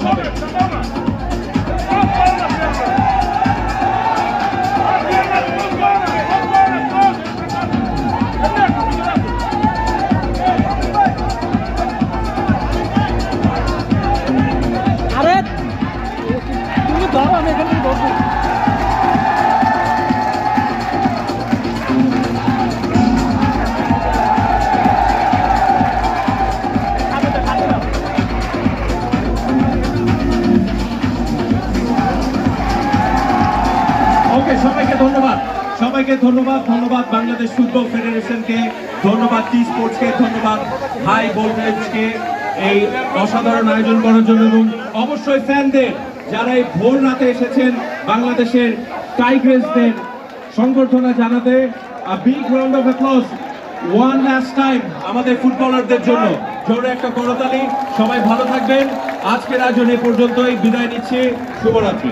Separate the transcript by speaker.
Speaker 1: হবে।
Speaker 2: আরে তুমি ধরো, আমি এখান থেকে ধরবো।
Speaker 1: ওকে, সবাইকে ধন্যবাদ, সবাইকে ধন্যবাদ। ধন্যবাদ বাংলাদেশ ফুটবল ফেডারেশনকে, ধন্যবাদ টি স্পোর্টসকে, ধন্যবাদ হাই ভোল্টেজকে এই অসাধারণ আয়োজন করার জন্য, এবং অবশ্যই ফ্যানদের যারা এই ভোর রাতে এসেছেন বাংলাদেশের টাইগ্রেসদের সংবর্ধনা জানাতে। A big round of applause one last time আমাদের ফুটবলারদের জন্য। জোরে একটা করতালি। সবাই ভালো থাকবেন। আজকের আয়োজন এ পর্যন্তই, বিদায় নিচ্ছি। শুভরাত্রি।